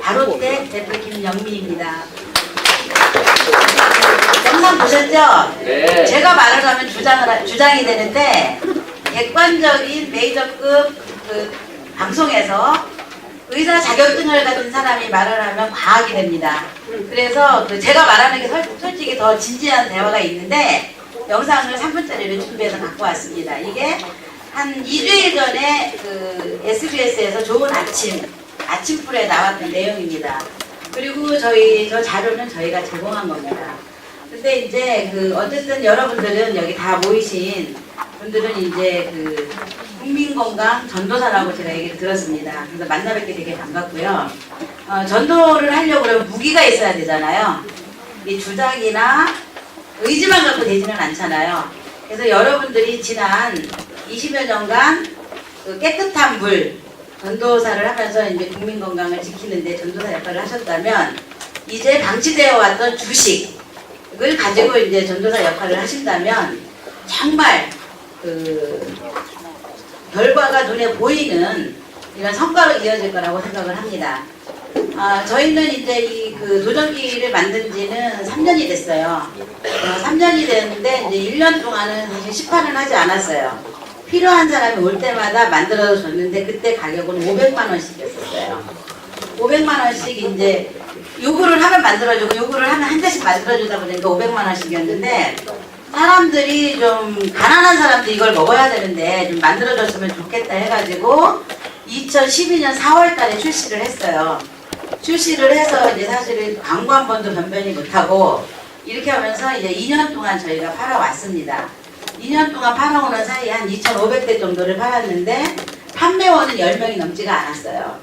바로때 대표 김영미입니다. 영상 보셨죠? 네. 제가 말을 하면 주장이 되는데 객관적인 메이저급 그 방송에서 의사 자격증을 가진 사람이 말을 하면 과학이 됩니다. 그래서 제가 말하는 게 솔직히 더 진지한 대화가 있는데 영상을 3분짜리를 준비해서 갖고 왔습니다. 이게 한 2주일 전에 그 SBS에서 좋은 아침풀에 나왔던 내용입니다. 그리고 저 자료는 저희가 제공한 겁니다. 근데 이제 어쨌든 여러분들은 여기 다 모이신 분들은 이제 국민건강 전도사라고 제가 얘기를 들었습니다. 그래서 만나 뵙게 되게 반갑고요. 전도를 하려고 그러면 무기가 있어야 되잖아요. 이 주장이나 의지만 갖고 되지는 않잖아요. 그래서 여러분들이 지난 20여 년간 깨끗한 물, 전도사를 하면서 이제 국민 건강을 지키는데 전도사 역할을 하셨다면 이제 방치되어 왔던 주식을 가지고 이제 전도사 역할을 하신다면 정말 결과가 눈에 보이는 이런 성과로 이어질 거라고 생각을 합니다. 저희는 이제 이 도전기를 만든 지는 3년이 됐어요. 3년이 됐는데 이제 1년 동안은 사실 시판을 하지 않았어요. 필요한 사람이 올 때마다 만들어서 줬는데 그때 가격은 500만 원씩이었어요. 500만 원씩 이제 요구를 하면 만들어주고 요구를 하면 한 대씩 만들어주다 보니까 500만 원씩이었는데 사람들이 좀 가난한 사람들이 이걸 먹어야 되는데 좀 만들어줬으면 좋겠다 해가지고 2012년 4월 달에 출시를 했어요. 출시를 해서 이제 사실은 광고 한 번도 변변히 못하고 이렇게 하면서 이제 2년 동안 저희가 팔아왔습니다. 2년 동안 팔아오는 사이에 한 2,500대 정도를 팔았는데 판매원은 10명이 넘지가 않았어요.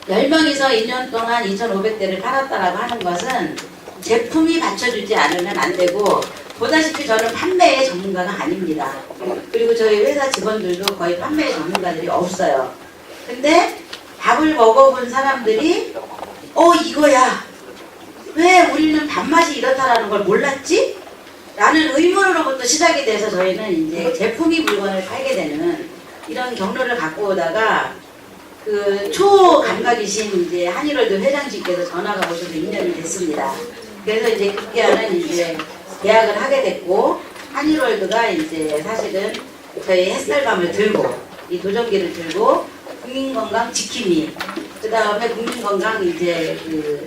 10명이서 2년 동안 2,500대를 팔았다라고 하는 것은 제품이 받쳐주지 않으면 안 되고 보다시피 저는 판매의 전문가가 아닙니다. 그리고 저희 회사 직원들도 거의 판매의 전문가들이 없어요. 근데 밥을 먹어본 사람들이 이거야. 왜 우리는 밥맛이 이렇다라는 걸 몰랐지? 라는 의문으로부터 시작이 돼서 저희는 이제 제품이 물건을 팔게 되는 이런 경로를 갖고 오다가 초감각이신 이제 한일월드 회장님께서 전화가 오셔서 2년이 됐습니다. 그래서 이제 급기야는 이제 계약을 하게 됐고 한일월드가 이제 사실은 저희 햇살밤을 들고 이 도전기를 들고 국민건강 지킴이 그 다음에 국민건강 이제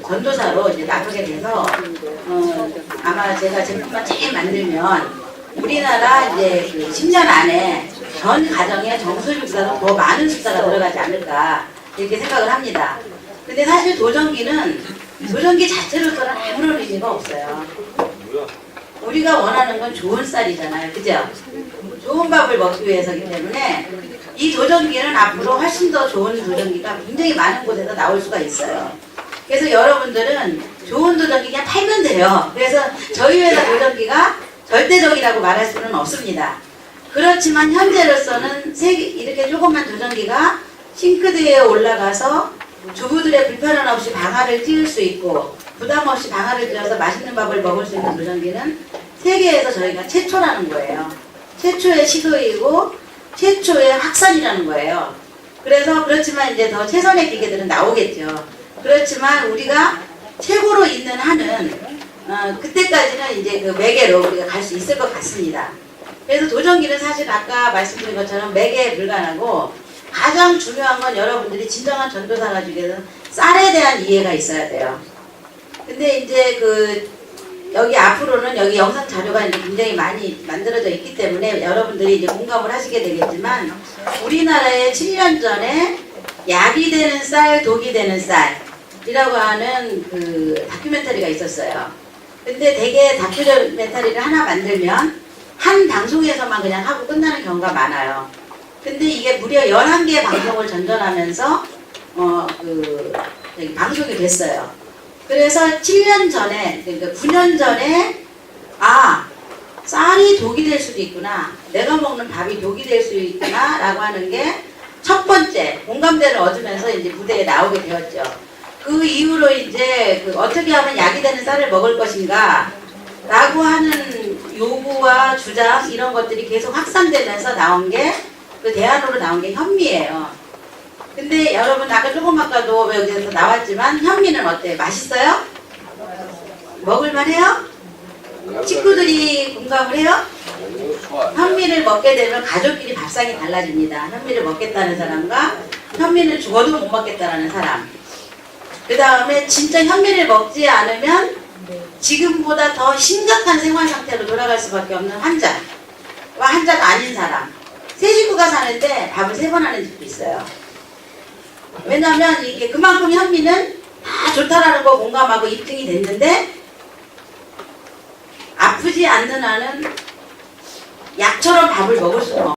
전도사로 이제 나가게 돼서 아마 제가 제품만 쫙 만들면 우리나라 이제 10년 안에 전 가정에 정수리보다도 더 많은 숫자가 들어가지 않을까 이렇게 생각을 합니다. 근데 사실 도전기 자체로서는 아무런 의미가 없어요. 우리가 원하는 건 좋은 쌀이잖아요. 그죠? 좋은 밥을 먹기 위해서기 때문에 이 도전기는 앞으로 훨씬 더 좋은 도전기가 굉장히 많은 곳에서 나올 수가 있어요. 그래서 여러분들은 좋은 도전기 그냥 팔면 돼요. 그래서 저희 회사 도전기가 절대적이라고 말할 수는 없습니다. 그렇지만 현재로서는 이렇게 조그만 도전기가 싱크대에 올라가서 주부들의 불편함 없이 방아를 틔울 수 있고 부담 없이 방아를 틔워서 맛있는 밥을 먹을 수 있는 도전기는 세계에서 저희가 최초라는 거예요. 최초의 시도이고 최초의 확산이라는 거예요. 그래서 그렇지만 이제 더 최선의 기계들은 나오겠죠. 그렇지만 우리가 최고로 있는 한은 그때까지는 이제 매개로 우리가 갈 수 있을 것 같습니다. 그래서 도전기는 사실 아까 말씀드린 것처럼 매개에 불과하고 가장 중요한 건 여러분들이 진정한 전도사가 주기 위해서 쌀에 대한 이해가 있어야 돼요. 근데 이제 여기 앞으로는 여기 영상 자료가 이제 굉장히 많이 만들어져 있기 때문에 여러분들이 이제 공감을 하시게 되겠지만 우리나라에 7년 전에 약이 되는 쌀, 독이 되는 쌀이라고 하는 다큐멘터리가 있었어요. 근데 되게 다큐멘터리를 하나 만들면 한 방송에서만 그냥 하고 끝나는 경우가 많아요. 근데 이게 무려 11개의 방송을 전전하면서 방송이 됐어요. 그래서 7년 전에, 그러니까 9년 전에 쌀이 독이 될 수도 있구나. 내가 먹는 밥이 독이 될 수 있구나 라고 하는 게 첫 번째 공감대를 얻으면서 이제 무대에 나오게 되었죠. 그 이후로 이제 어떻게 하면 약이 되는 쌀을 먹을 것인가 라고 하는 요구와 주장 이런 것들이 계속 확산되면서 나온 게 대안으로 나온 게 현미예요. 근데 여러분 아까 조금 아까도 여기서 나왔지만 현미는 어때요? 맛있어요? 먹을만해요? 친구들이 공감을 해요? 현미를 먹게 되면 가족끼리 밥상이 달라집니다. 현미를 먹겠다는 사람과 현미는 죽어도 못 먹겠다는 사람. 그 다음에 진짜 현미를 먹지 않으면 지금보다 더 심각한 생활 상태로 돌아갈 수밖에 없는 환자와 환자가 아닌 사람. 세 식구가 사는데 밥을 3번 하는 집도 있어요. 왜냐면 이게 그만큼 현미는 다 좋다라는 거 공감하고 입증이 됐는데 아프지 않는 한은 약처럼 밥을 먹을 수는